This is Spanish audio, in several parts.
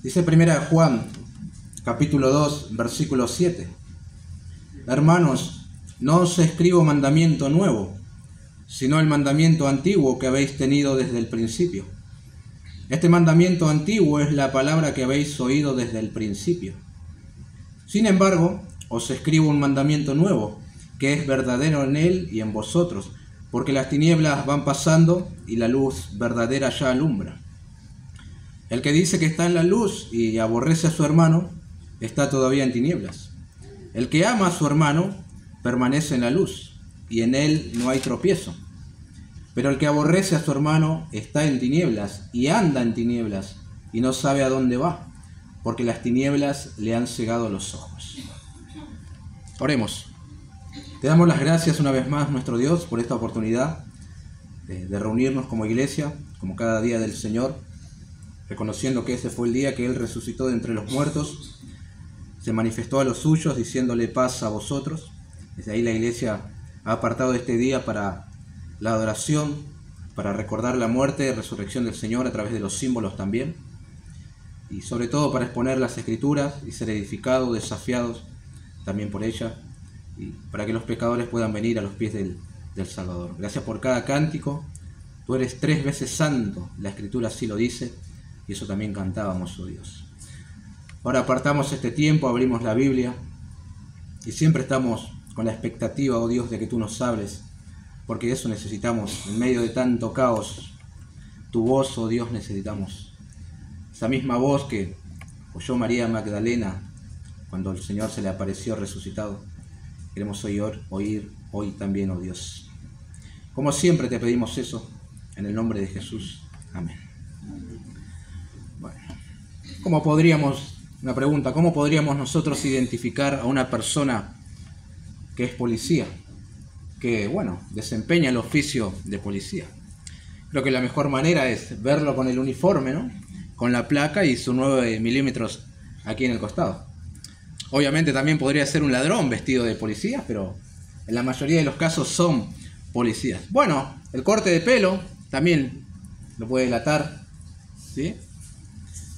Dice 1 Juan, capítulo 2, versículo 7. Hermanos, no os escribo mandamiento nuevo, sino el mandamiento antiguo que habéis tenido desde el principio. Este mandamiento antiguo es la palabra que habéis oído desde el principio. Sin embargo, os escribo un mandamiento nuevo, que es verdadero en él y en vosotros, porque las tinieblas van pasando y la luz verdadera ya alumbra. El que dice que está en la luz y aborrece a su hermano, está todavía en tinieblas. El que ama a su hermano, permanece en la luz, y en él no hay tropiezo. Pero el que aborrece a su hermano está en tinieblas, y anda en tinieblas, y no sabe a dónde va, porque las tinieblas le han cegado los ojos. Oremos. Te damos las gracias una vez más, nuestro Dios, por esta oportunidad de reunirnos como iglesia, como cada día del Señor, reconociendo que ese fue el día que Él resucitó de entre los muertos, se manifestó a los suyos diciéndole paz a vosotros. Desde ahí la iglesia ha apartado este día para la adoración, para recordar la muerte y resurrección del Señor a través de los símbolos también, y sobre todo para exponer las Escrituras y ser edificados, desafiados también por ella, y para que los pecadores puedan venir a los pies del Salvador. Gracias por cada cántico. Tú eres 3 veces santo, la Escritura así lo dice, y eso también cantábamos, oh Dios. Ahora apartamos este tiempo, abrimos la Biblia, y siempre estamos con la expectativa, oh Dios, de que tú nos hables, porque eso necesitamos, en medio de tanto caos. Tu voz, oh Dios, necesitamos. Esa misma voz que oyó María Magdalena cuando el Señor se le apareció resucitado. Queremos oír hoy también, oh Dios. Como siempre te pedimos eso, en el nombre de Jesús. Amén. Bueno, una pregunta, ¿cómo podríamos nosotros identificar a una persona que es policía? Que, desempeña el oficio de policía. Creo que la mejor manera es verlo con el uniforme, ¿no? Con la placa y sus 9 milímetros aquí en el costado. Obviamente también podría ser un ladrón vestido de policía, pero en la mayoría de los casos son policías. Bueno, el corte de pelo también lo puede delatar, ¿sí?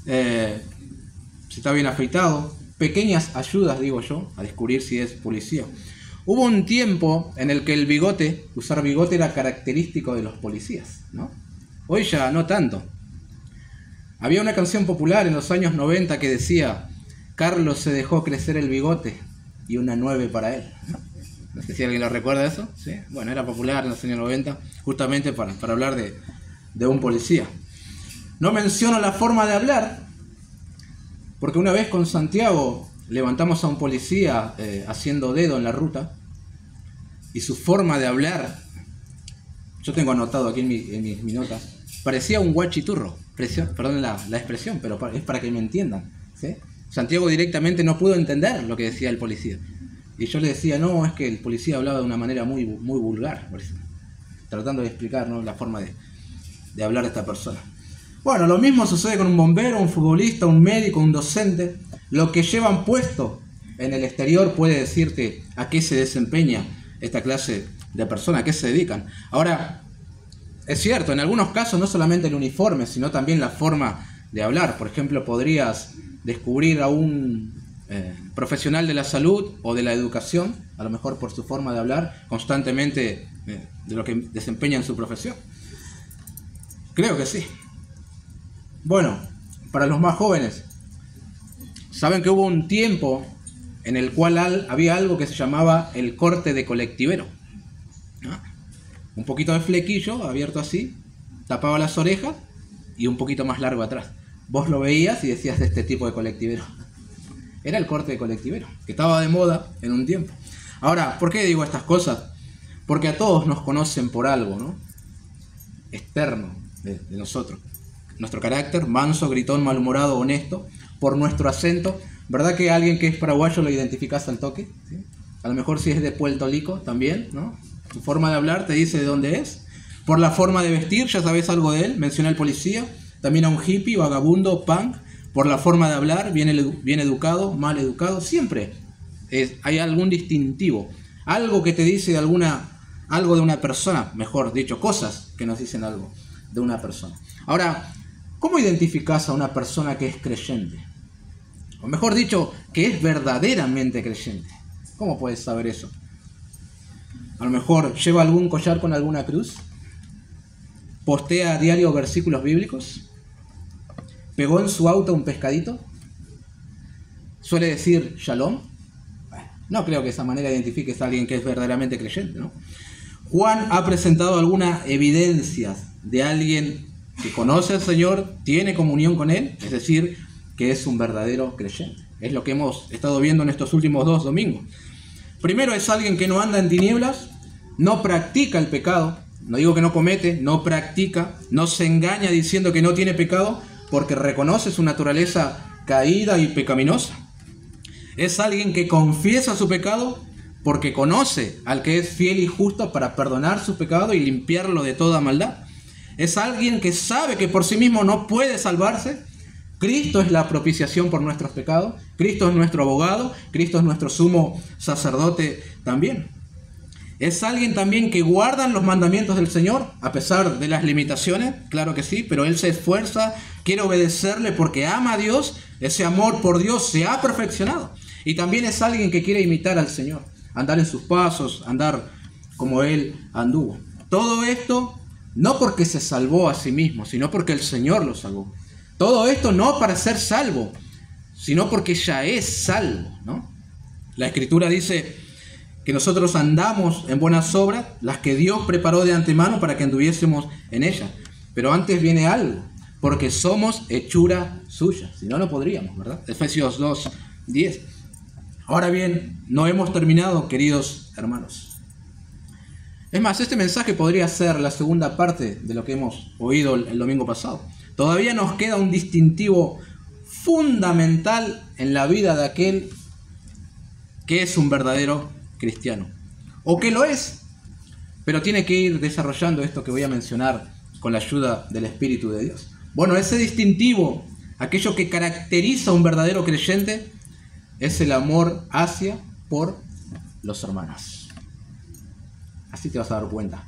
Si está bien afeitado. Pequeñas ayudas, digo yo, a descubrir si es policía. Hubo un tiempo en el que usar bigote era característico de los policías, ¿no? Hoy ya no tanto. Había una canción popular en los años 90 que decía: Carlos se dejó crecer el bigote y una 9 para él. No sé si alguien lo recuerda eso, ¿sí? Bueno, era popular en los años 90 justamente para hablar de un policía. No menciono la forma de hablar, porque una vez con Santiago levantamos a un policía haciendo dedo en la ruta, y su forma de hablar, yo tengo anotado aquí en mis notas, parecía un guachiturro. Perdón la expresión, pero es para que me entiendan, ¿sí? Santiago directamente no pudo entender lo que decía el policía, y yo le decía, no, es que el policía hablaba de una manera muy, muy vulgar, tratando de explicar, ¿no?, la forma de hablar de esta persona. Bueno, lo mismo sucede con un bombero, un futbolista, un médico, un docente. Lo que llevan puesto en el exterior puede decirte a qué se desempeña esta clase de personas, a qué se dedican. Ahora, es cierto, en algunos casos no solamente el uniforme, sino también la forma de hablar. Por ejemplo, podrías descubrir a un profesional de la salud o de la educación, a lo mejor por su forma de hablar constantemente de lo que desempeña en su profesión. Creo que sí. Bueno, para los más jóvenes, saben que hubo un tiempo en el cual había algo que se llamaba el corte de colectivero, ¿no? Un poquito de flequillo abierto así, tapaba las orejas y un poquito más largo atrás. Vos lo veías y decías de este tipo de colectivero. Era el corte de colectivero, que estaba de moda en un tiempo. Ahora, ¿por qué digo estas cosas? Porque a todos nos conocen por algo, ¿no?, externo de nosotros. Nuestro carácter, manso, gritón, malhumorado, honesto, por nuestro acento. ¿Verdad que alguien que es paraguayo lo identificas al toque? ¿Sí? A lo mejor si es de Puerto Rico también, ¿no? Su forma de hablar te dice de dónde es. Por la forma de vestir, ya sabes algo de él. Menciona al policía, también a un hippie, vagabundo, punk. Por la forma de hablar, bien educado, mal educado. Siempre hay algún distintivo. Algo que te dice algo de una persona, mejor dicho, cosas que nos dicen algo de una persona. Ahora, ¿Cómo identificás a una persona que es creyente? O mejor dicho, que es verdaderamente creyente. ¿Cómo puedes saber eso? A lo mejor lleva algún collar con alguna cruz. ¿Postea a diario versículos bíblicos? ¿Pegó en su auto un pescadito? ¿Suele decir shalom? Bueno, no creo que de esa manera identifiques a alguien que es verdaderamente creyente, ¿no? Juan ha presentado algunas evidencias de alguien que conoce al Señor, tiene comunión con Él, es decir, que es un verdadero creyente. Es lo que hemos estado viendo en estos últimos 2 domingos. Primero, es alguien que no anda en tinieblas, no practica el pecado, no digo que no comete, no practica, no se engaña diciendo que no tiene pecado, porque reconoce su naturaleza caída y pecaminosa. Es alguien que confiesa su pecado porque conoce al que es fiel y justo para perdonar su pecado y limpiarlo de toda maldad. Es alguien que sabe que por sí mismo no puede salvarse. Cristo es la propiciación por nuestros pecados. Cristo es nuestro abogado. Cristo es nuestro sumo sacerdote también. Es alguien también que guarda los mandamientos del Señor, a pesar de las limitaciones, claro que sí, pero Él se esfuerza, quiere obedecerle porque ama a Dios. Ese amor por Dios se ha perfeccionado. Y también es alguien que quiere imitar al Señor, andar en sus pasos, andar como Él anduvo. Todo esto no porque se salvó a sí mismo, sino porque el Señor lo salvó. Todo esto no para ser salvo, sino porque ya es salvo, ¿no? La Escritura dice que nosotros andamos en buenas obras, las que Dios preparó de antemano para que anduviésemos en ellas. Pero antes viene algo, porque somos hechura suya. Si no, no podríamos, ¿verdad? Efesios 2:10. Ahora bien, no hemos terminado, queridos hermanos. Es más, este mensaje podría ser la segunda parte de lo que hemos oído el domingo pasado. Todavía nos queda un distintivo fundamental en la vida de aquel que es un verdadero cristiano. O que lo es, pero tiene que ir desarrollando esto que voy a mencionar con la ayuda del Espíritu de Dios. Bueno, ese distintivo, aquello que caracteriza a un verdadero creyente, es el amor hacia, por los hermanos. Así te vas a dar cuenta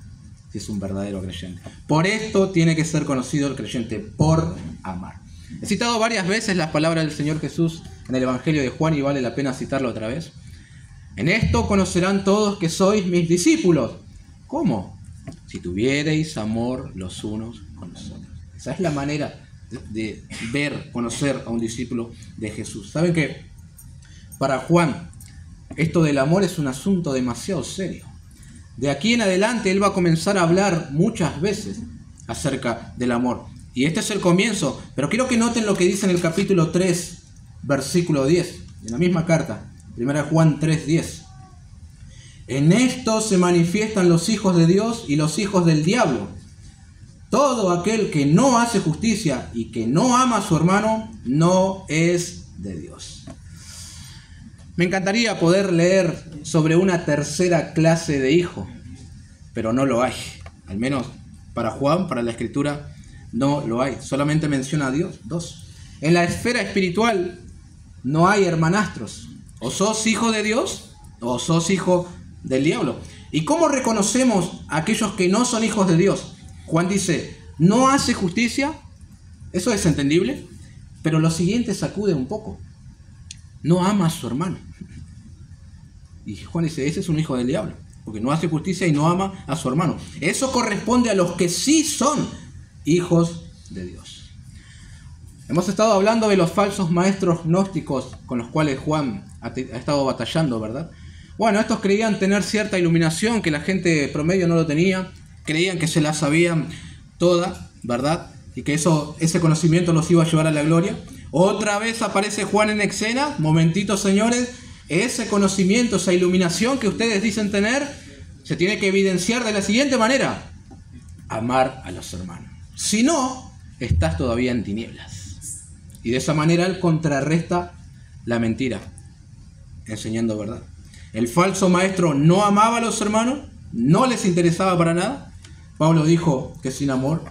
si es un verdadero creyente. Por esto tiene que ser conocido el creyente, por amar. He citado varias veces las palabras del Señor Jesús en el Evangelio de Juan y vale la pena citarlo otra vez. En esto conocerán todos que sois mis discípulos. ¿Cómo? Si tuviereis amor los unos con los otros. Esa es la manera de ver, conocer a un discípulo de Jesús. ¿Saben qué? Para Juan, esto del amor es un asunto demasiado serio. De aquí en adelante él va a comenzar a hablar muchas veces acerca del amor. Y este es el comienzo, pero quiero que noten lo que dice en el capítulo 3, versículo 10, en la misma carta, 1 Juan 3:10. En esto se manifiestan los hijos de Dios y los hijos del diablo. Todo aquel que no hace justicia y que no ama a su hermano no es de Dios. Me encantaría poder leer sobre una tercera clase de hijo, pero no lo hay. Al menos para Juan, para la Escritura, no lo hay. Solamente menciona a Dios, 2. En la esfera espiritual no hay hermanastros. O sos hijo de Dios o sos hijo del diablo. ¿Y cómo reconocemos a aquellos que no son hijos de Dios? Juan dice, no hace justicia. Eso es entendible, pero lo siguiente sacude un poco. No ama a su hermano. Y Juan dice, ese es un hijo del diablo, porque no hace justicia y no ama a su hermano. Eso corresponde a los que sí son hijos de Dios. Hemos estado hablando de los falsos maestros gnósticos con los cuales Juan ha estado batallando, ¿verdad? Bueno, estos creían tener cierta iluminación que la gente promedio no lo tenía. Creían que se la sabían toda, ¿verdad? Y que ese conocimiento los iba a llevar a la gloria. Otra vez aparece Juan en escena. Momentito, señores. Ese conocimiento, esa iluminación que ustedes dicen tener, se tiene que evidenciar de la siguiente manera. Amar a los hermanos. Si no, estás todavía en tinieblas. Y de esa manera él contrarresta la mentira, enseñando verdad. El falso maestro no amaba a los hermanos, no les interesaba para nada. Pablo dijo que sin amor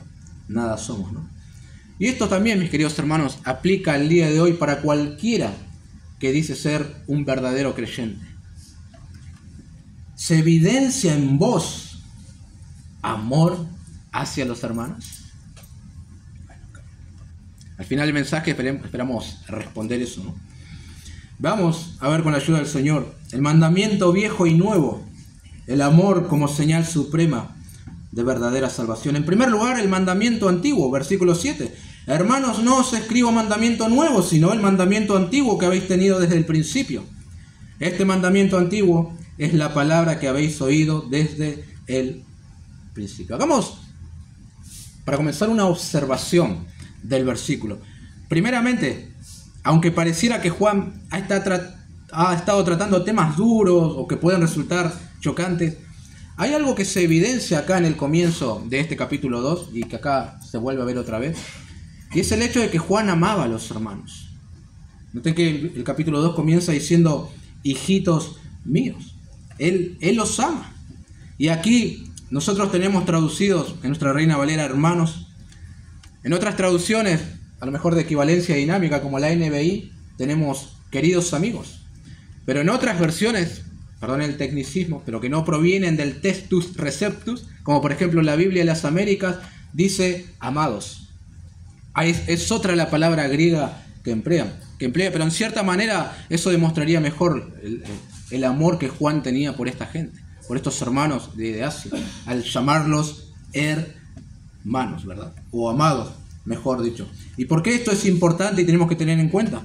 nada somos, ¿no? Y esto también, mis queridos hermanos, aplica al día de hoy para cualquiera que dice ser un verdadero creyente. ¿Se evidencia en vos amor hacia los hermanos? Al final del mensaje esperamos responder eso, ¿no? Vamos a ver con la ayuda del Señor el mandamiento viejo y nuevo, el amor como señal suprema de verdadera salvación. En primer lugar, el mandamiento antiguo, versículo 7. Hermanos, no os escribo mandamiento nuevo, sino el mandamiento antiguo que habéis tenido desde el principio. Este mandamiento antiguo es la palabra que habéis oído desde el principio. Hagamos, para comenzar, una observación del versículo. Primeramente, aunque pareciera que Juan ha estado tratando temas duros o que pueden resultar chocantes, hay algo que se evidencia acá en el comienzo de este capítulo 2 y que acá se vuelve a ver otra vez, y es el hecho de que Juan amaba a los hermanos. Noten que el capítulo 2 comienza diciendo, hijitos míos. Él los ama. Y aquí nosotros tenemos traducidos en nuestra Reina Valera hermanos. En otras traducciones, a lo mejor de equivalencia dinámica como la NBI, tenemos queridos amigos. Pero en otras versiones, perdón el tecnicismo, pero que no provienen del Textus Receptus, como por ejemplo la Biblia de las Américas, dice amados. Es otra la palabra griega que emplea, pero en cierta manera eso demostraría mejor el amor que Juan tenía por esta gente, por estos hermanos de Asia, al llamarlos hermanos, ¿verdad? O amados, mejor dicho. ¿Y por qué esto es importante y tenemos que tener en cuenta?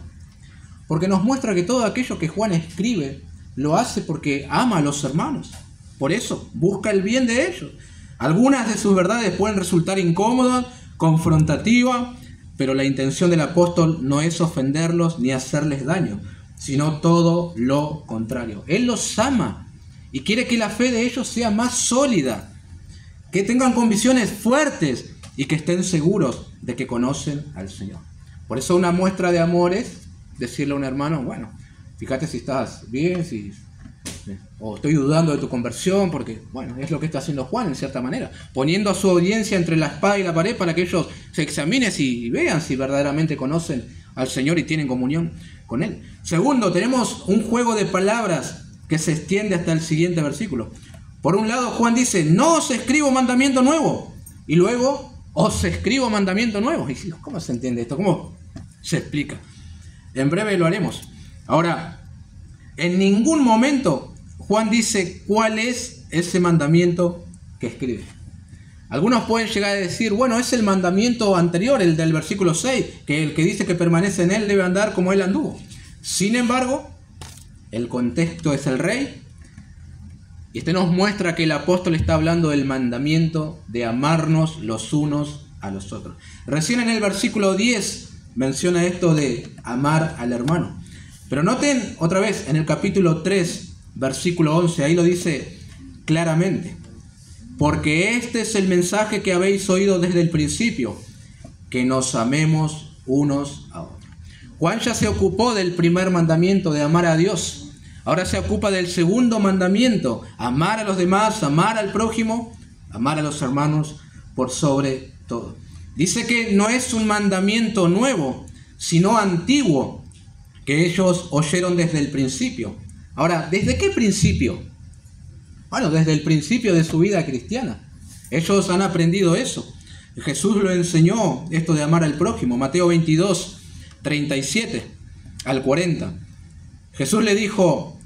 Porque nos muestra que todo aquello que Juan escribe lo hace porque ama a los hermanos. Por eso, busca el bien de ellos. Algunas de sus verdades pueden resultar incómodas, confrontativas, pero la intención del apóstol no es ofenderlos ni hacerles daño, sino todo lo contrario. Él los ama y quiere que la fe de ellos sea más sólida, que tengan convicciones fuertes y que estén seguros de que conocen al Señor. Por eso una muestra de amor es decirle a un hermano, bueno, fíjate si estás bien, o estoy dudando de tu conversión, porque bueno, es lo que está haciendo Juan en cierta manera, poniendo a su audiencia entre la espada y la pared para que ellos se examinen y vean si verdaderamente conocen al Señor y tienen comunión con Él. Segundo, tenemos un juego de palabras que se extiende hasta el siguiente versículo. Por un lado, Juan dice, no os escribo mandamiento nuevo, y luego os escribo mandamiento nuevo. ¿Y cómo se entiende esto? ¿Cómo se explica? En breve lo haremos. Ahora, en ningún momento Juan dice cuál es ese mandamiento que escribe. Algunos pueden llegar a decir, bueno, es el mandamiento anterior, el del versículo 6, que el que dice que permanece en él debe andar como él anduvo. Sin embargo, el contexto es el rey, y este nos muestra que el apóstol está hablando del mandamiento de amarnos los unos a los otros. Recién en el versículo 10 menciona esto de amar al hermano. Pero noten otra vez en el capítulo 3, versículo 11, ahí lo dice claramente. Porque este es el mensaje que habéis oído desde el principio, que nos amemos unos a otros. Juan ya se ocupó del primer mandamiento de amar a Dios. Ahora se ocupa del segundo mandamiento, amar a los demás, amar al prójimo, amar a los hermanos por sobre todo. Dice que no es un mandamiento nuevo, sino antiguo, que ellos oyeron desde el principio. Ahora, ¿desde qué principio? Bueno, desde el principio de su vida cristiana. Ellos han aprendido eso. Jesús lo enseñó, esto de amar al prójimo. Mateo 22, 37 al 40. Jesús le dijo,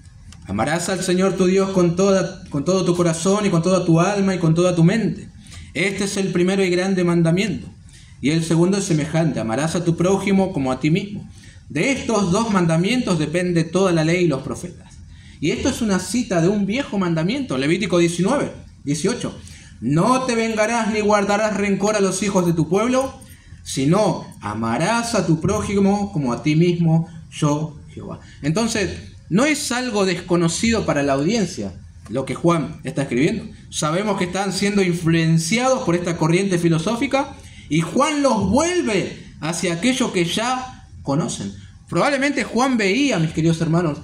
amarás al Señor tu Dios con todo tu corazón y con toda tu alma y con toda tu mente. Este es el primero y grande mandamiento. Y el segundo es semejante, amarás a tu prójimo como a ti mismo. De estos dos mandamientos depende toda la ley y los profetas. Y esto es una cita de un viejo mandamiento, Levítico 19, 18. No te vengarás ni guardarás rencor a los hijos de tu pueblo, sino amarás a tu prójimo como a ti mismo, yo Jehová. Entonces, no es algo desconocido para la audiencia lo que Juan está escribiendo. Sabemos que están siendo influenciados por esta corriente filosófica y Juan los vuelve hacia aquello que ya conocen. Probablemente Juan veía, mis queridos hermanos,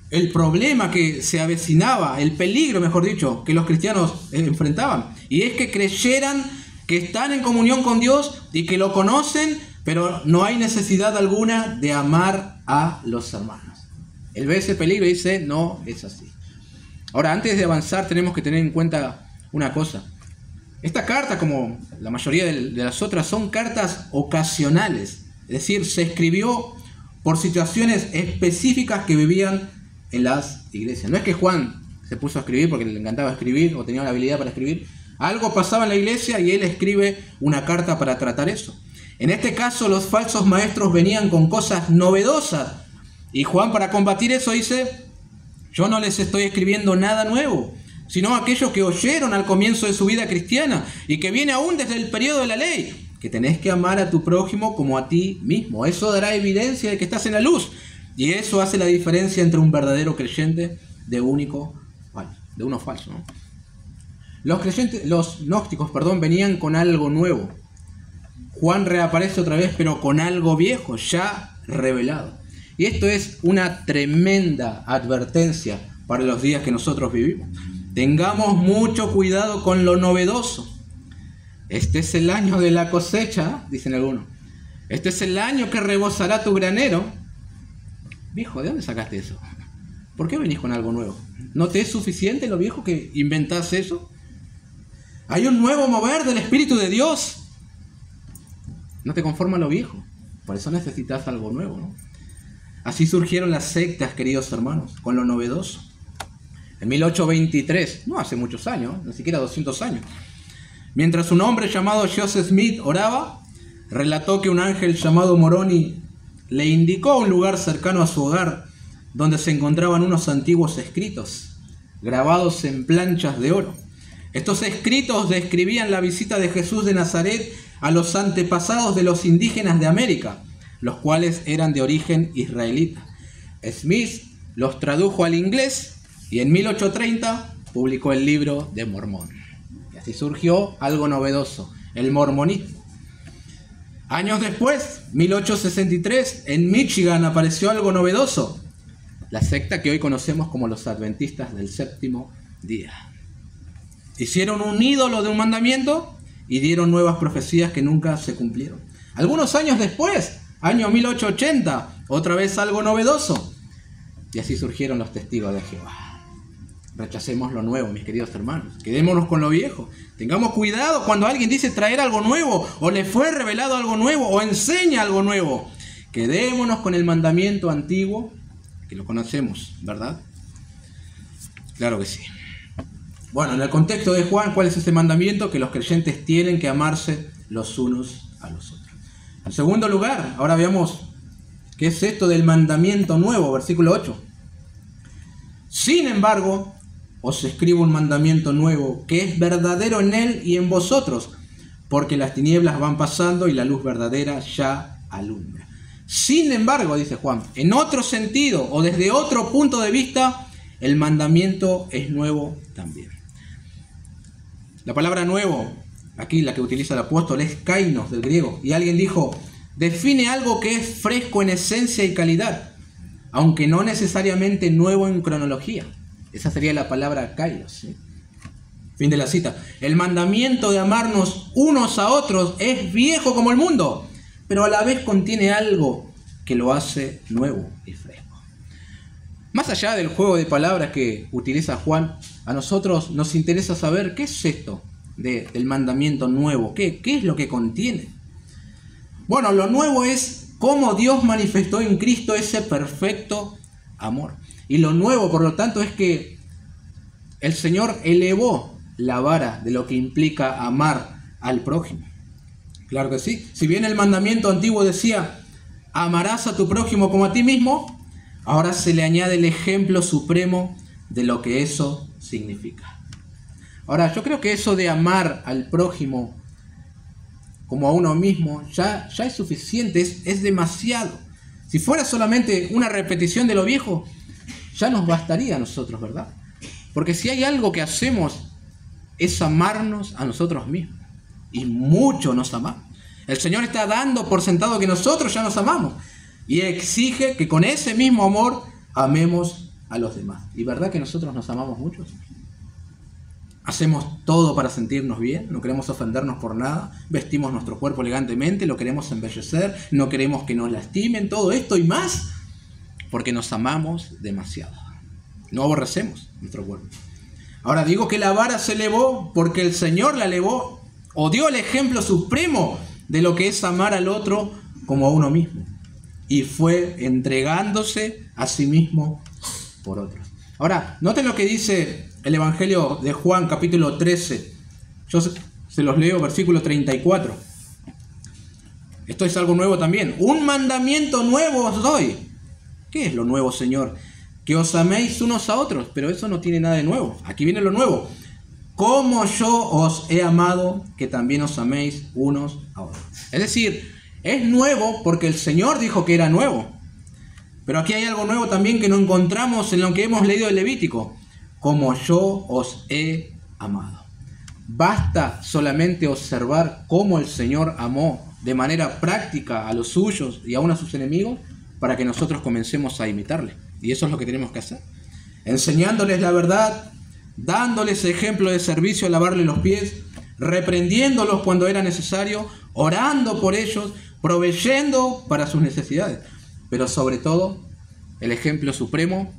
el problema que se avecinaba, el peligro, mejor dicho, que los cristianos enfrentaban. Y es que creyeran que están en comunión con Dios y que lo conocen, pero no hay necesidad alguna de amar a los hermanos. Él ve ese peligro y dice, no es así. Ahora, antes de avanzar, tenemos que tener en cuenta una cosa. Esta carta, como la mayoría de las otras, son cartas ocasionales. Es decir, se escribió por situaciones específicas que vivían en las iglesias. No es que Juan se puso a escribir porque le encantaba escribir o tenía la habilidad para escribir. Algo pasaba en la iglesia y él escribe una carta para tratar eso. En este caso, los falsos maestros venían con cosas novedosas. Y Juan, para combatir eso, dice: yo no les estoy escribiendo nada nuevo, sino aquellos que oyeron al comienzo de su vida cristiana y que viene aún desde el periodo de la ley, que tenés que amar a tu prójimo como a ti mismo. Eso dará evidencia de que estás en la luz. Y eso hace la diferencia entre un verdadero creyente de uno falso, ¿no? Los gnósticos, venían con algo nuevo. Juan reaparece otra vez, pero con algo viejo, ya revelado. Y esto es una tremenda advertencia para los días que nosotros vivimos. Tengamos mucho cuidado con lo novedoso. Este es el año de la cosecha, dicen algunos. Este es el año que rebosará tu granero. Viejo, ¿de dónde sacaste eso? ¿Por qué venís con algo nuevo? ¿No te es suficiente lo viejo que inventás eso? Hay un nuevo mover del Espíritu de Dios. No te conforma lo viejo. Por eso necesitas algo nuevo, ¿no? Así surgieron las sectas, queridos hermanos, con lo novedoso. En 1823, no hace muchos años, ni siquiera 200 años, mientras un hombre llamado Joseph Smith oraba, relató que un ángel llamado Moroni le indicó un lugar cercano a su hogar donde se encontraban unos antiguos escritos, grabados en planchas de oro. Estos escritos describían la visita de Jesús de Nazaret a los antepasados de los indígenas de América, los cuales eran de origen israelita. Smith los tradujo al inglés y en 1830 publicó el libro de Mormón. Y así surgió algo novedoso, el mormonismo. Años después, 1863, en Michigan apareció algo novedoso, la secta que hoy conocemos como los adventistas del séptimo día. Hicieron un ídolo de un mandamiento y dieron nuevas profecías que nunca se cumplieron. Algunos años después, año 1880, otra vez algo novedoso. Y así surgieron los testigos de Jehová. Rechacemos lo nuevo, mis queridos hermanos. Quedémonos con lo viejo. Tengamos cuidado cuando alguien dice traer algo nuevo, o le fue revelado algo nuevo, o enseña algo nuevo. Quedémonos con el mandamiento antiguo, que lo conocemos, ¿verdad? Claro que sí. Bueno, en el contexto de Juan, ¿cuál es ese mandamiento? Que los creyentes tienen que amarse los unos a los otros. En segundo lugar, ahora veamos qué es esto del mandamiento nuevo, versículo 8. Sin embargo, os escribo un mandamiento nuevo, que es verdadero en él y en vosotros, porque las tinieblas van pasando y la luz verdadera ya alumbra. Sin embargo, dice Juan, en otro sentido o desde otro punto de vista, el mandamiento es nuevo también. La palabra nuevo, aquí la que utiliza el apóstol, es kainos del griego. Y alguien dijo, define algo que es fresco en esencia y calidad, aunque no necesariamente nuevo en cronología. Esa sería la palabra kainos, ¿sí? Fin de la cita. El mandamiento de amarnos unos a otros es viejo como el mundo, pero a la vez contiene algo que lo hace nuevo y fresco. Más allá del juego de palabras que utiliza Juan, a nosotros nos interesa saber qué es esto del mandamiento nuevo, qué es lo que contiene. Bueno, lo nuevo es cómo Dios manifestó en Cristo ese perfecto amor. Y lo nuevo, por lo tanto, es que el Señor elevó la vara de lo que implica amar al prójimo. Claro que sí. Si bien el mandamiento antiguo decía, amarás a tu prójimo como a ti mismo, ahora se le añade el ejemplo supremo de lo que eso significa. Ahora, yo creo que eso de amar al prójimo como a uno mismo ya es suficiente, es demasiado. Si fuera solamente una repetición de lo viejo, ya nos bastaría a nosotros, ¿verdad? Porque si hay algo que hacemos es amarnos a nosotros mismos. Y mucho nos amamos. El Señor está dando por sentado que nosotros ya nos amamos. Y exige que con ese mismo amor amemos a los demás. ¿Y verdad que nosotros nos amamos mucho? Hacemos todo para sentirnos bien, no queremos ofendernos por nada, vestimos nuestro cuerpo elegantemente, lo queremos embellecer, no queremos que nos lastimen, todo esto y más, porque nos amamos demasiado. No aborrecemos nuestro cuerpo. Ahora digo que la vara se elevó porque el Señor la elevó o dio el ejemplo supremo de lo que es amar al otro como a uno mismo. Y fue entregándose a sí mismo por otros. Ahora, noten lo que dice el Evangelio de Juan, capítulo 13. Yo se los leo, versículo 34. Esto es algo nuevo también. Un mandamiento nuevo os doy. ¿Qué es lo nuevo, Señor? Que os améis unos a otros. Pero eso no tiene nada de nuevo. Aquí viene lo nuevo. Como yo os he amado, que también os améis unos a otros. Es decir, es nuevo porque el Señor dijo que era nuevo. Pero aquí hay algo nuevo también que no encontramos en lo que hemos leído del Levítico. Como yo os he amado. Basta solamente observar cómo el Señor amó de manera práctica a los suyos y aún a sus enemigos para que nosotros comencemos a imitarle. Y eso es lo que tenemos que hacer. Enseñándoles la verdad, dándoles ejemplo de servicio, lavarles los pies, reprendiéndolos cuando era necesario, orando por ellos, proveyendo para sus necesidades. Pero sobre todo, el ejemplo supremo,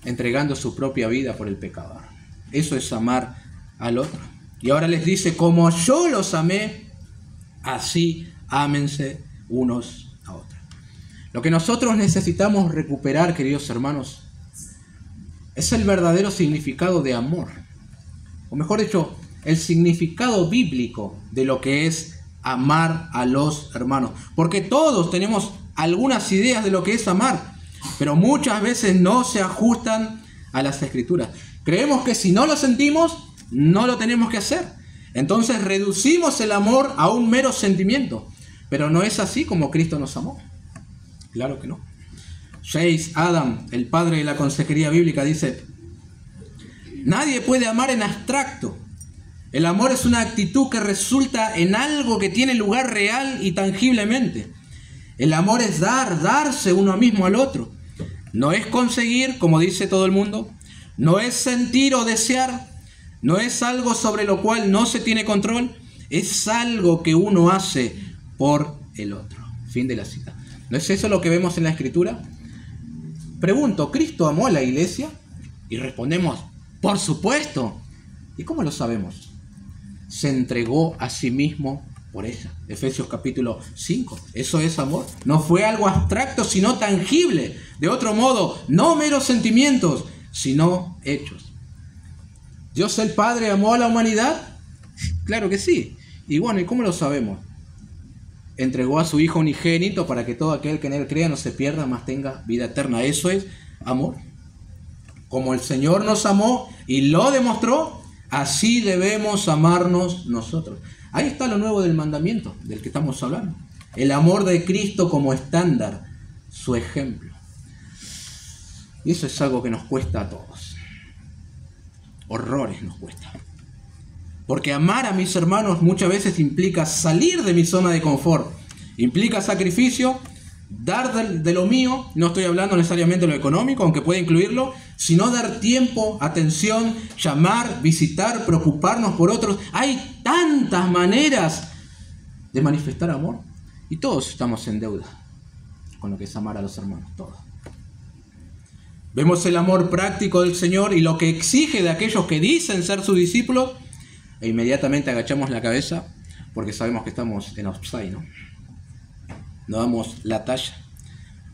entregando su propia vida por el pecador. Eso es amar al otro. Y ahora les dice, como yo los amé, así ámense unos a otros. Lo que nosotros necesitamos recuperar, queridos hermanos, es el verdadero significado de amor. O mejor dicho, el significado bíblico de lo que es amar a los hermanos. Porque todos tenemos algunas ideas de lo que es amar, pero muchas veces no se ajustan a las Escrituras. Creemos que si no lo sentimos, no lo tenemos que hacer. Entonces reducimos el amor a un mero sentimiento. Pero no es así como Cristo nos amó. Claro que no. Chase Adam, el padre de la consejería bíblica, dice: nadie puede amar en abstracto. El amor es una actitud que resulta en algo que tiene lugar real y tangiblemente. El amor es darse uno mismo al otro. No es conseguir, como dice todo el mundo. No es sentir o desear. No es algo sobre lo cual no se tiene control. Es algo que uno hace por el otro. Fin de la cita. ¿No es eso lo que vemos en la Escritura? Pregunto, ¿Cristo amó a la iglesia? Y respondemos, por supuesto. ¿Y cómo lo sabemos? Se entregó a sí mismo por ella. Efesios capítulo 5. Eso es amor. No fue algo abstracto, sino tangible. De otro modo, no meros sentimientos, sino hechos. ¿Dios el Padre amó a la humanidad? Claro que sí. Y bueno, ¿y cómo lo sabemos? Entregó a su Hijo unigénito para que todo aquel que en Él crea no se pierda, mas tenga vida eterna. Eso es amor. Como el Señor nos amó y lo demostró, así debemos amarnos nosotros. Ahí está lo nuevo del mandamiento del que estamos hablando. El amor de Cristo como estándar, su ejemplo. Y eso es algo que nos cuesta a todos. Horrores nos cuesta. Porque amar a mis hermanos muchas veces implica salir de mi zona de confort. Implica sacrificio, dar de lo mío. No estoy hablando necesariamente de lo económico, aunque puede incluirlo, sino dar tiempo, atención, llamar, visitar, preocuparnos por otros. Hay tantas maneras de manifestar amor. Y todos estamos en deuda con lo que es amar a los hermanos, todos. Vemos el amor práctico del Señor y lo que exige de aquellos que dicen ser sus discípulos, e inmediatamente agachamos la cabeza porque sabemos que estamos en offside, ¿no? No damos la talla.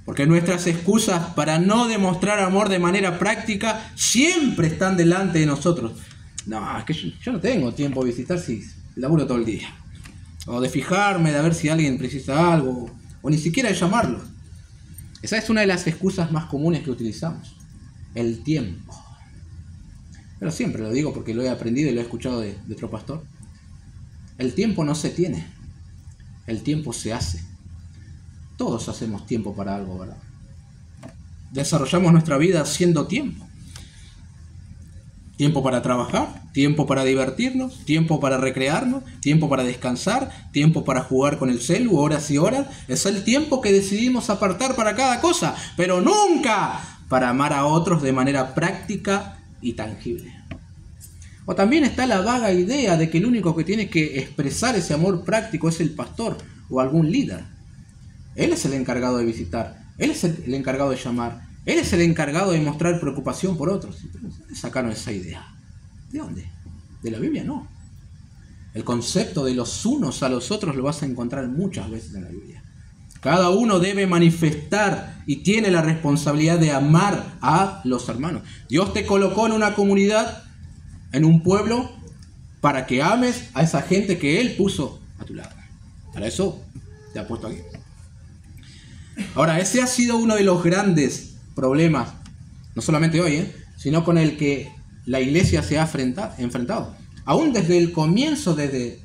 Porque nuestras excusas para no demostrar amor de manera práctica siempre están delante de nosotros. No, es que yo no tengo tiempo de visitar si laburo todo el día. O de fijarme, de ver si alguien precisa algo, o ni siquiera de llamarlo. Esa es una de las excusas más comunes que utilizamos. El tiempo. Pero siempre lo digo porque lo he aprendido y lo he escuchado de otro pastor. El tiempo no se tiene. El tiempo se hace. Todos hacemos tiempo para algo, ¿verdad? Desarrollamos nuestra vida haciendo tiempo. Tiempo para trabajar, tiempo para divertirnos, tiempo para recrearnos, tiempo para descansar, tiempo para jugar con el celu, horas y horas. Es el tiempo que decidimos apartar para cada cosa, pero nunca para amar a otros de manera práctica y tangible. O también está la vaga idea de que el único que tiene que expresar ese amor práctico es el pastor o algún líder. Él es el encargado de visitar, él es el encargado de llamar, él es el encargado de mostrar preocupación por otros. ¿De dónde sacaron esa idea? ¿De dónde? ¿De la Biblia? No. El concepto de los unos a los otros lo vas a encontrar muchas veces en la Biblia. Cada uno debe manifestar y tiene la responsabilidad de amar a los hermanos. Dios te colocó en una comunidad, en un pueblo, para que ames a esa gente que Él puso a tu lado. Para eso te ha puesto aquí. Ahora, ese ha sido uno de los grandes problemas, no solamente hoy, sino con el que la iglesia se ha enfrentado. Aún desde el comienzo, desde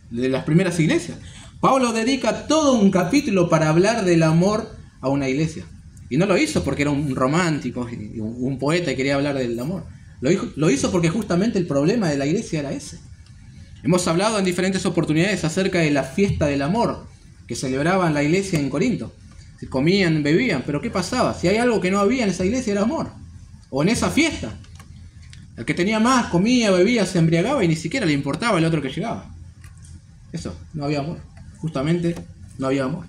las primeras iglesias. Pablo dedica todo un capítulo para hablar del amor a una iglesia. Y no lo hizo porque era un romántico, un poeta y quería hablar del amor. Lo hizo porque justamente el problema de la iglesia era ese. Hemos hablado en diferentes oportunidades acerca de la fiesta del amor que celebraban la iglesia en Corinto. Se comían, bebían, pero ¿qué pasaba? Si hay algo que no había en esa iglesia era amor. O en esa fiesta. El que tenía más comía, bebía, se embriagaba y ni siquiera le importaba el otro que llegaba. Eso, no había amor. Justamente no había amor.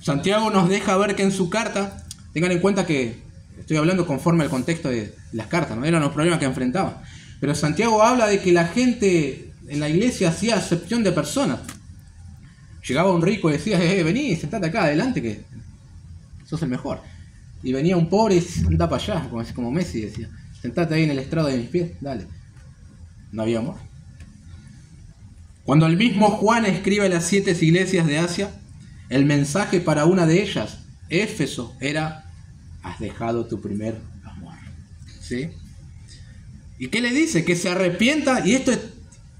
Santiago nos deja ver que en su carta, tengan en cuenta que estoy hablando conforme al contexto de las cartas, no eran los problemas que enfrentaban. Pero Santiago habla de que la gente en la iglesia hacía acepción de personas. Llegaba un rico y decía, vení, sentate acá adelante que sos el mejor. Y venía un pobre y anda para allá, como Messi decía, sentate ahí en el estrado de mis pies, dale. No había amor. Cuando el mismo Juan escribe a las 7 iglesias de Asia, el mensaje para una de ellas, Éfeso, era: has dejado tu primer amor. ¿Sí? ¿Y qué le dice? Que se arrepienta, y esto es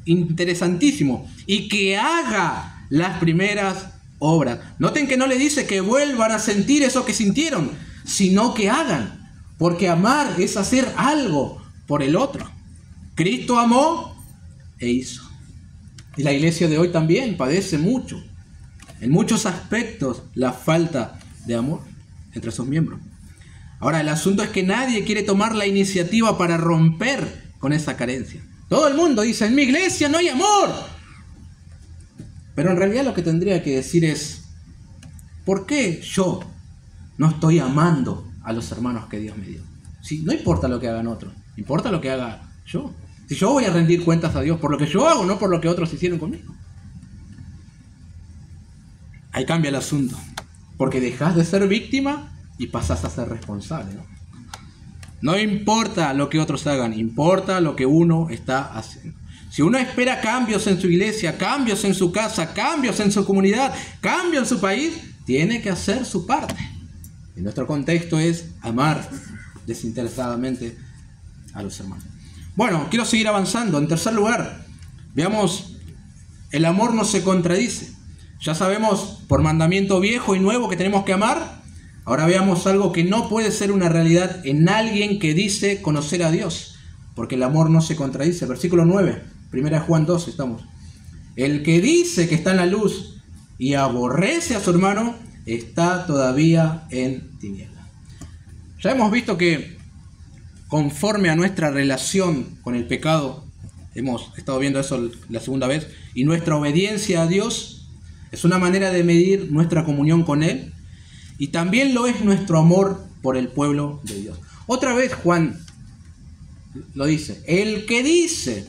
interesantísimo, y que haga las primeras obras. Noten que no le dice que vuelvan a sentir eso que sintieron, sino que hagan, porque amar es hacer algo por el otro. Cristo amó e hizo. Y la iglesia de hoy también padece mucho, en muchos aspectos, la falta de amor entre sus miembros. Ahora, el asunto es que nadie quiere tomar la iniciativa para romper con esa carencia. Todo el mundo dice, en mi iglesia no hay amor. Pero en realidad lo que tendría que decir es, ¿por qué yo no estoy amando a los hermanos que Dios me dio? Si no importa lo que hagan otros, importa lo que haga yo. Si yo voy a rendir cuentas a Dios por lo que yo hago, no por lo que otros hicieron conmigo. Ahí cambia el asunto. Porque dejas de ser víctima y pasas a ser responsable, ¿no? No importa lo que otros hagan, importa lo que uno está haciendo. Si uno espera cambios en su iglesia, cambios en su casa, cambios en su comunidad, cambios en su país, tiene que hacer su parte. En nuestro contexto es amar desinteresadamente a los hermanos. Bueno, quiero seguir avanzando. En tercer lugar, veamos, el amor no se contradice. Ya sabemos por mandamiento viejo y nuevo que tenemos que amar. Ahora veamos algo que no puede ser una realidad en alguien que dice conocer a Dios, porque el amor no se contradice. Versículo 9, 1 Juan 2 estamos. El que dice que está en la luz y aborrece a su hermano, está todavía en tinieblas. Ya hemos visto que conforme a nuestra relación con el pecado, hemos estado viendo eso la segunda vez, y nuestra obediencia a Dios es una manera de medir nuestra comunión con Él, y también lo es nuestro amor por el pueblo de Dios. Otra vez Juan lo dice, el que dice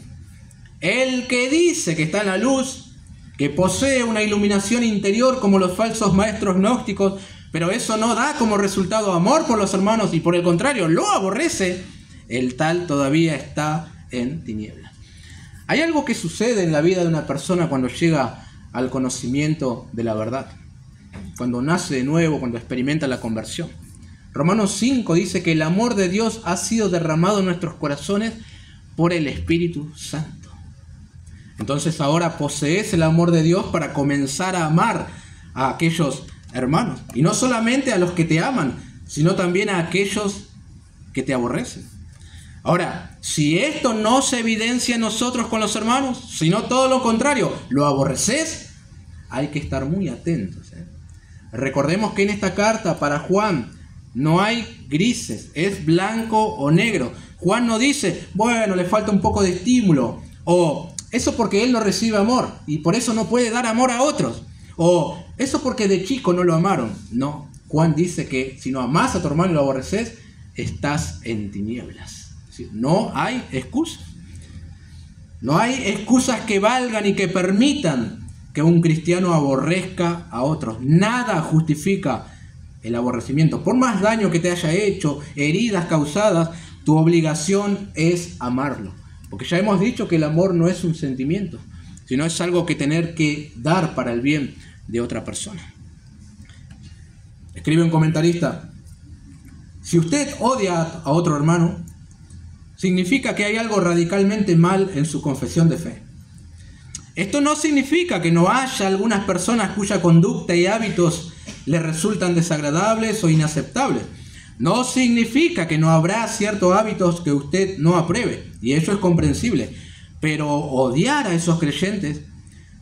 que está en la luz, que posee una iluminación interior como los falsos maestros gnósticos, pero eso no da como resultado amor por los hermanos y por el contrario lo aborrece, el tal todavía está en tinieblas. Hay algo que sucede en la vida de una persona cuando llega al conocimiento de la verdad, cuando nace de nuevo, cuando experimenta la conversión. Romanos 5 dice que el amor de Dios ha sido derramado en nuestros corazones por el Espíritu Santo. Entonces ahora posees el amor de Dios para comenzar a amar a aquellos hermanos. Y no solamente a los que te aman, sino también a aquellos que te aborrecen. Ahora, si esto no se evidencia en nosotros con los hermanos, sino todo lo contrario, lo aborreces, hay que estar muy atentos. Recordemos que en esta carta para Juan no hay grises, es blanco o negro. Juan no dice, bueno, le falta un poco de estímulo, o eso porque él no recibe amor y por eso no puede dar amor a otros, o eso porque de chico no lo amaron. No, Juan dice que si no amás a tu hermano y lo aborreces, estás en tinieblas. No hay excusa. No hay excusas que valgan y que permitan que un cristiano aborrezca a otros. Nada justifica el aborrecimiento. Por más daño que te haya hecho, heridas causadas, tu obligación es amarlo. Porque ya hemos dicho que el amor no es un sentimiento, sino es algo que tener que dar para el bien de otra persona. Escribe un comentarista: si usted odia a otro hermano, significa que hay algo radicalmente mal en su confesión de fe. Esto no significa que no haya algunas personas cuya conducta y hábitos le resultan desagradables o inaceptables. No significa que no habrá ciertos hábitos que usted no apruebe, y eso es comprensible. Pero odiar a esos creyentes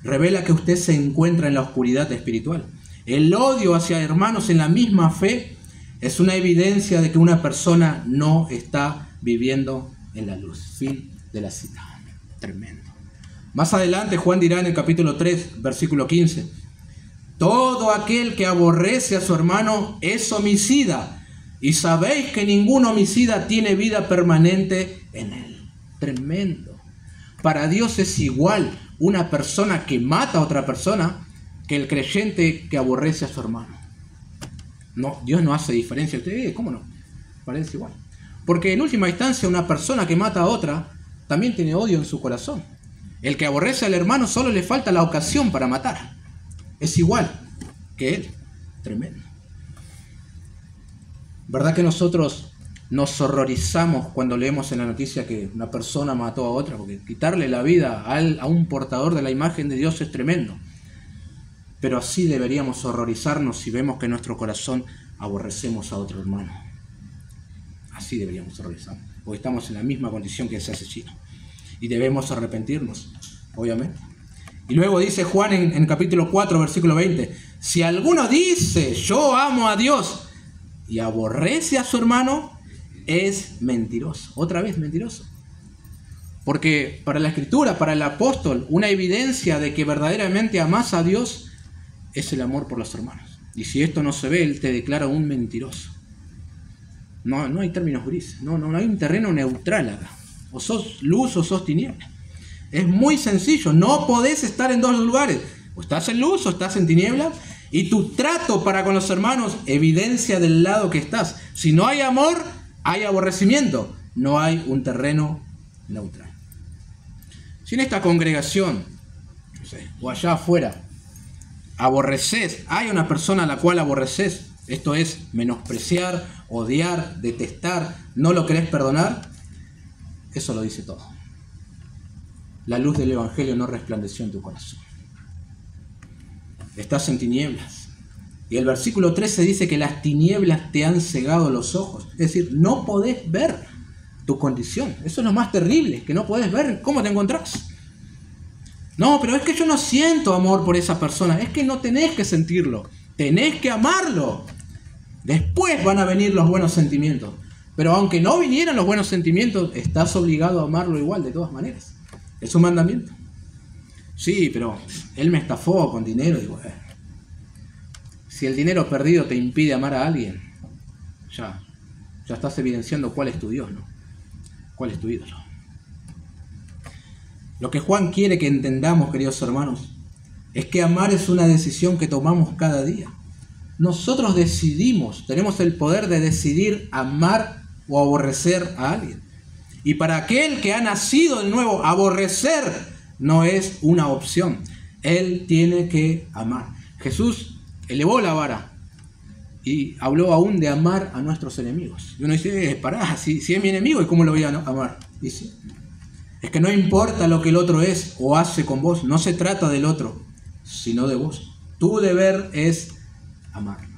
revela que usted se encuentra en la oscuridad espiritual. El odio hacia hermanos en la misma fe es una evidencia de que una persona no está viviendo en la luz. Fin de la cita. Tremendo. Más adelante Juan dirá en el capítulo 3, versículo 15: todo aquel que aborrece a su hermano es homicida, y sabéis que ningún homicida tiene vida permanente en él. Tremendo. Para Dios es igual una persona que mata a otra persona que el creyente que aborrece a su hermano. No, Dios no hace diferencia. ¿Cómo no? Parece igual. Porque en última instancia una persona que mata a otra también tiene odio en su corazón. El que aborrece al hermano solo le falta la ocasión para matar. Es igual que él. Tremendo. ¿Verdad que nosotros nos horrorizamos cuando leemos en la noticia que una persona mató a otra? Porque quitarle la vida a un portador de la imagen de Dios es tremendo. Pero así deberíamos horrorizarnos si vemos que en nuestro corazón aborrecemos a otro hermano. Así deberíamos horrorizarnos, porque estamos en la misma condición que ese asesino. Y debemos arrepentirnos, obviamente. Y luego dice Juan en capítulo 4, versículo 20: si alguno dice, yo amo a Dios, y aborrece a su hermano, es mentiroso. Otra vez mentiroso. Porque para la Escritura, para el apóstol, una evidencia de que verdaderamente amas a Dios es el amor por los hermanos. Y si esto no se ve, él te declara un mentiroso. No hay términos grises, no hay un terreno neutral acá. O sos luz o sos tiniebla. Es muy sencillo, no podés estar en dos lugares. O estás en luz o estás en tiniebla. Y tu trato para con los hermanos evidencia del lado que estás. Si no hay amor, hay aborrecimiento. No hay un terreno neutral. Si en esta congregación, no sé, o allá afuera, aborreces, hay una persona a la cual aborreces, esto es menospreciar, odiar, detestar, no lo querés perdonar, eso lo dice todo. La luz del Evangelio no resplandeció en tu corazón. Estás en tinieblas. Y el versículo 13 dice que las tinieblas te han cegado los ojos. Es decir, no podés ver tu condición. Eso es lo más terrible, que no podés ver cómo te encontrás. No, pero es que yo no siento amor por esa persona. Es que no tenés que sentirlo. Tenés que amarlo. Después van a venir los buenos sentimientos. Pero aunque no vinieran los buenos sentimientos, estás obligado a amarlo igual, de todas maneras. Es un mandamiento. Sí, pero él me estafó con dinero. Y bueno, si el dinero perdido te impide amar a alguien, ya estás evidenciando cuál es tu Dios, ¿no? ¿Cuál es tu ídolo? Lo que Juan quiere que entendamos, queridos hermanos, es que amar es una decisión que tomamos cada día. Nosotros decidimos, tenemos el poder de decidir amar o aborrecer a alguien. Y para aquel que ha nacido de nuevo, aborrecer no es una opción. Él tiene que amar. Jesús elevó la vara y habló aún de amar a nuestros enemigos. Y uno dice, pará, si es mi enemigo, ¿y cómo lo voy a amar? Dice, es que no importa lo que el otro es o hace con vos, no se trata del otro, sino de vos. Tu deber es amarlos.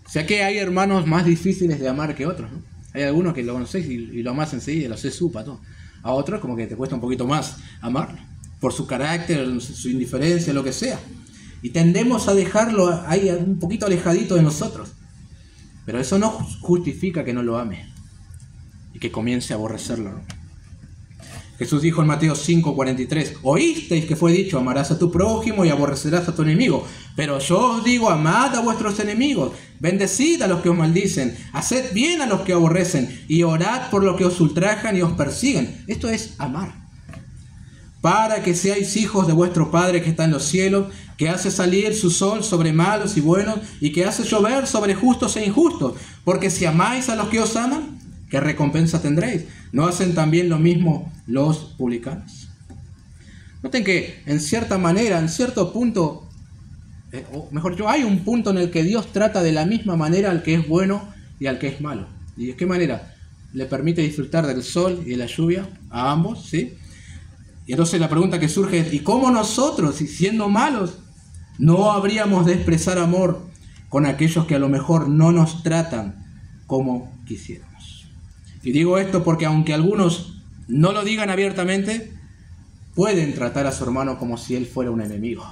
O sea que hay hermanos más difíciles de amar que otros, ¿no? Hay algunos que lo conocés y lo amás enseguida, lo haces supa, todo. A otros como que te cuesta un poquito más amarlo, por su carácter, su indiferencia, lo que sea. Y tendemos a dejarlo ahí un poquito alejadito de nosotros. Pero eso no justifica que no lo ame y que comience a aborrecerlo, ¿no? Jesús dijo en Mateo 5:43, oísteis que fue dicho, amarás a tu prójimo y aborrecerás a tu enemigo. Pero yo os digo, amad a vuestros enemigos, bendecid a los que os maldicen, haced bien a los que aborrecen y orad por los que os ultrajan y os persiguen. Esto es amar. para que seáis hijos de vuestro Padre que está en los cielos, que hace salir su sol sobre malos y buenos, y que hace llover sobre justos e injustos. Porque si amáis a los que os aman, ¿qué recompensa tendréis? ¿No hacen también lo mismo los publicanos? Noten que en cierta manera, en cierto punto, o mejor dicho, hay un punto en el que Dios trata de la misma manera al que es bueno y al que es malo. ¿Y de qué manera? Le permite disfrutar del sol y de la lluvia a ambos, ¿sí? Y entonces la pregunta que surge es, ¿y cómo nosotros, si siendo malos, no habríamos de expresar amor con aquellos que a lo mejor no nos tratan como quisiéramos? Y digo esto porque aunque algunos no lo digan abiertamente, pueden tratar a su hermano como si él fuera un enemigo.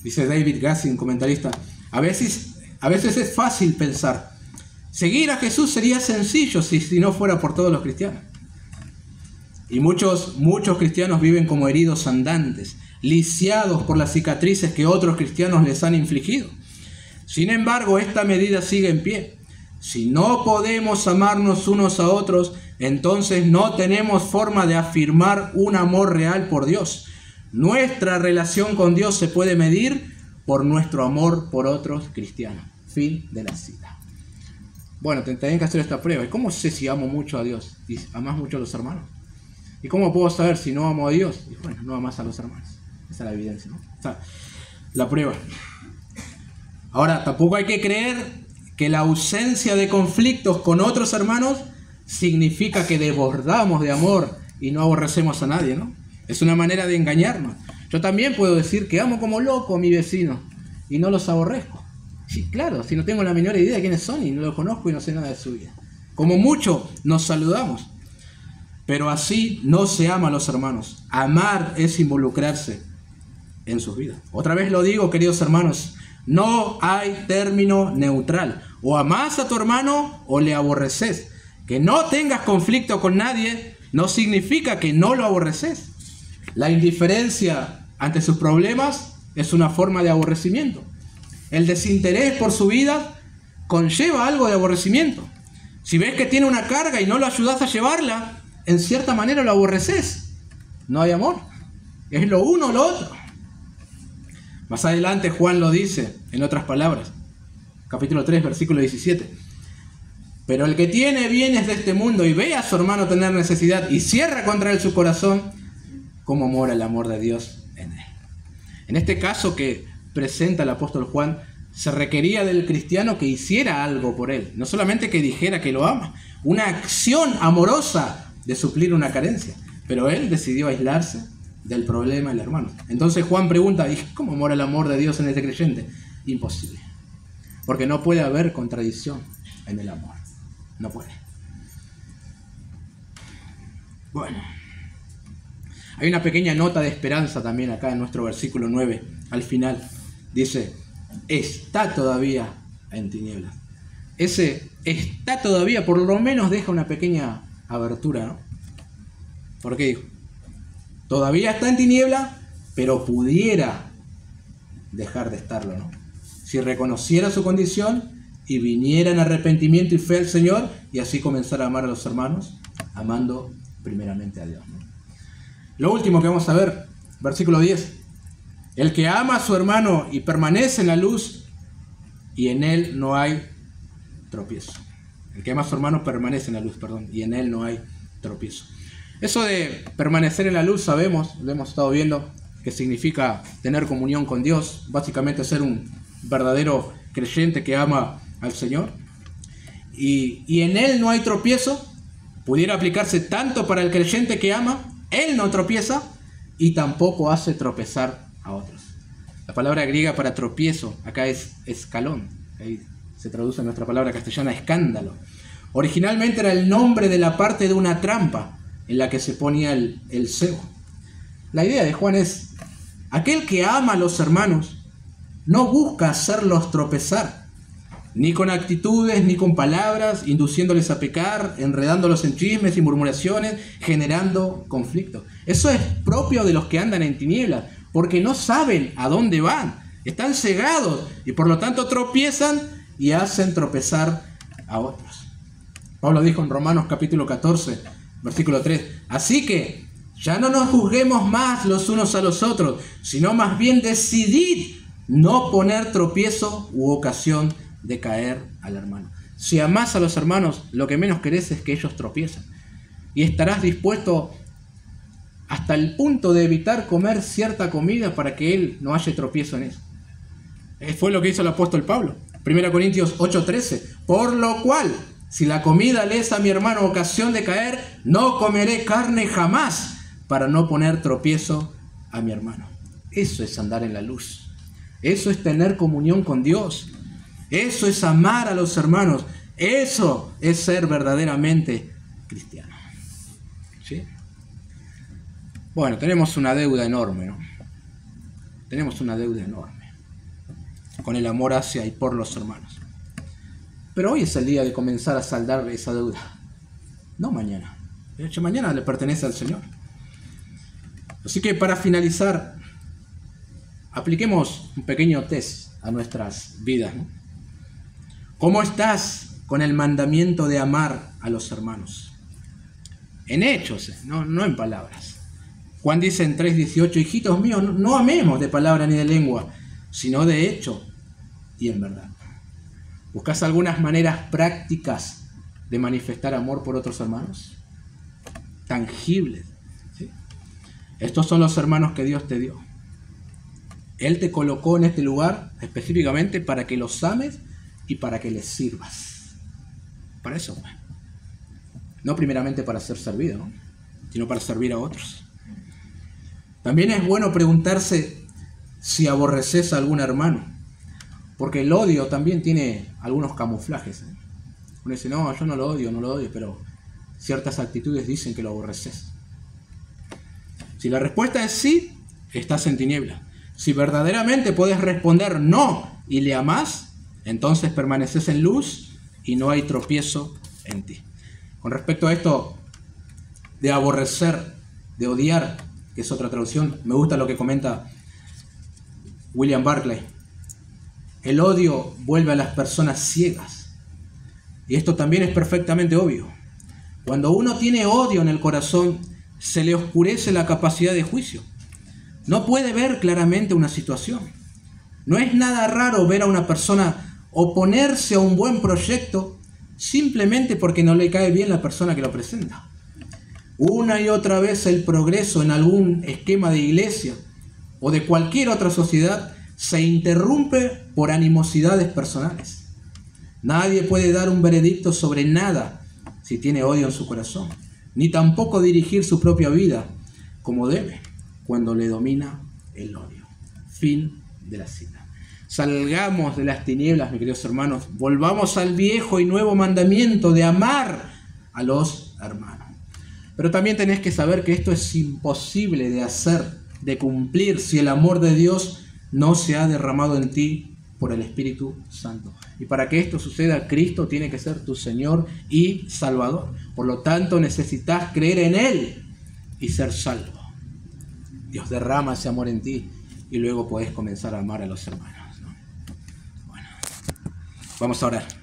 Dice David Gassi, un comentarista, a veces es fácil pensar, seguir a Jesús sería sencillo si no fuera por todos los cristianos. Y muchos cristianos viven como heridos andantes, lisiados por las cicatrices que otros cristianos les han infligido. Sin embargo, esta medida sigue en pie. Si no podemos amarnos unos a otros, entonces no tenemos forma de afirmar un amor real por Dios. Nuestra relación con Dios se puede medir por nuestro amor por otros cristianos. Fin de la cita. Bueno, tienen que hacer esta prueba. ¿Y cómo sé si amo mucho a Dios? ¿Y amas mucho a los hermanos? ¿Y cómo puedo saber si no amo a Dios? Y bueno, no amas a los hermanos. Esa es la evidencia, ¿no? O sea, la prueba. Ahora, tampoco hay que creer que la ausencia de conflictos con otros hermanos significa que desbordamos de amor y no aborrecemos a nadie, ¿no? Es una manera de engañarnos. Yo también puedo decir que amo como loco a mi vecino y no los aborrezco. Sí, claro, si no tengo la menor idea de quiénes son y no los conozco y no sé nada de su vida. Como mucho nos saludamos. Pero así no se ama a los hermanos. Amar es involucrarse en sus vidas. Otra vez lo digo, queridos hermanos, no hay término neutral. O amás a tu hermano o le aborreces. Que no tengas conflicto con nadie no significa que no lo aborreces. La indiferencia ante sus problemas es una forma de aborrecimiento. El desinterés por su vida conlleva algo de aborrecimiento. Si ves que tiene una carga y no lo ayudas a llevarla, en cierta manera lo aborreces. No hay amor. Es lo uno o lo otro. Más adelante Juan lo dice en otras palabras. Capítulo 3, versículo 17. Pero el que tiene bienes de este mundo y ve a su hermano tener necesidad y cierra contra él su corazón, ¿cómo mora el amor de Dios en él? En este caso que presenta el apóstol Juan, se requería del cristiano que hiciera algo por él. No solamente que dijera que lo ama. Una acción amorosa de suplir una carencia. Pero él decidió aislarse del problema del hermano. Entonces Juan pregunta, ¿y cómo mora el amor de Dios en este creyente? Imposible. Porque no puede haber contradicción en el amor. No puede. Bueno. Hay una pequeña nota de esperanza también acá en nuestro versículo 9. Al final dice, está todavía en tinieblas. Ese está todavía por lo menos deja una pequeña abertura, ¿no? ¿Por qué dijo? Todavía está en tiniebla, pero pudiera dejar de estarlo, ¿no? Si reconociera su condición y viniera en arrepentimiento y fe al Señor y así comenzar a amar a los hermanos, amando primeramente a Dios, ¿no? Lo último que vamos a ver, versículo 10. El que ama a su hermano y permanece en la luz y en él no hay tropiezo. El que ama a su hermano permanece en la luz, y en él no hay tropiezo. Eso de permanecer en la luz sabemos, lo hemos estado viendo, que significa tener comunión con Dios, básicamente ser un verdadero creyente que ama al Señor. Y en él no hay tropiezo, pudiera aplicarse tanto para el creyente que ama, él no tropieza y tampoco hace tropezar a otros. La palabra griega para tropiezo acá es escalón, ahí se traduce en nuestra palabra castellana escándalo. Originalmente era el nombre de la parte de una trampa en la que se ponía el cebo. La idea de Juan es, aquel que ama a los hermanos no busca hacerlos tropezar, ni con actitudes, ni con palabras, induciéndoles a pecar, enredándolos en chismes y murmuraciones, generando conflictos. Eso es propio de los que andan en tinieblas, porque no saben a dónde van, están cegados y por lo tanto tropiezan y hacen tropezar a otros. Pablo dijo en Romanos capítulo 14, versículo 3, así que Ya no nos juzguemos más los unos a los otros, sino más bien decidid no poner tropiezo u ocasión de caer al hermano. Si amás a los hermanos, lo que menos querés es que ellos tropiecen. Y estarás dispuesto hasta el punto de evitar comer cierta comida para que él no haya tropiezo en eso. Fue lo que hizo el apóstol Pablo. 1 Corintios 8:13. Por lo cual, si la comida le es a mi hermano ocasión de caer, no comeré carne jamás para no poner tropiezo a mi hermano. Eso es andar en la luz. Eso es tener comunión con Dios. Eso es amar a los hermanos. Eso es ser verdaderamente cristiano. ¿Sí? Bueno, tenemos una deuda enorme, ¿no? Tenemos una deuda enorme con el amor hacia y por los hermanos. Pero hoy es el día de comenzar a saldar esa deuda. No mañana. De hecho, mañana le pertenece al Señor. Así que para finalizar, apliquemos un pequeño test a nuestras vidas, ¿no? ¿Cómo estás con el mandamiento de amar a los hermanos? En hechos, no en palabras. Juan dice en 3:18, hijitos míos, no amemos de palabra ni de lengua, sino de hecho y en verdad. ¿Buscas algunas maneras prácticas de manifestar amor por otros hermanos? Tangibles. ¿Sí? Estos son los hermanos que Dios te dio. Él te colocó en este lugar específicamente para que los ames y para que les sirvas. Para eso, bueno. No primeramente para ser servido, ¿no? Sino para servir a otros. También es bueno preguntarse si aborreces a algún hermano, porque el odio también tiene algunos camuflajes. Uno dice, no, yo no lo odio, pero ciertas actitudes dicen que lo aborreces. Si la respuesta es sí, estás en tiniebla. Si verdaderamente puedes responder no y le amás, entonces permaneces en luz y no hay tropiezo en ti. Con respecto a esto de aborrecer, de odiar, que es otra traducción, me gusta lo que comenta William Barclay. El odio vuelve a las personas ciegas. Y esto también es perfectamente obvio. Cuando uno tiene odio en el corazón, se le oscurece la capacidad de juicio. No puede ver claramente una situación. No es nada raro ver a una persona oponerse a un buen proyecto simplemente porque no le cae bien la persona que lo presenta. Una y otra vez el progreso en algún esquema de iglesia o de cualquier otra sociedad se interrumpe por animosidades personales. Nadie puede dar un veredicto sobre nada si tiene odio en su corazón, ni tampoco dirigir su propia vida como debe cuando le domina el odio. Fin de la cita. Salgamos de las tinieblas, mis queridos hermanos, volvamos al viejo y nuevo mandamiento de amar a los hermanos. Pero también tenés que saber que esto es imposible de hacer, de cumplir, si el amor de Dios no se ha derramado en ti por el Espíritu Santo. Y para que esto suceda, Cristo tiene que ser tu Señor y Salvador. Por lo tanto, necesitas creer en Él y ser salvo. Dios derrama ese amor en ti y luego podés comenzar a amar a los hermanos, ¿no? Bueno, vamos a orar.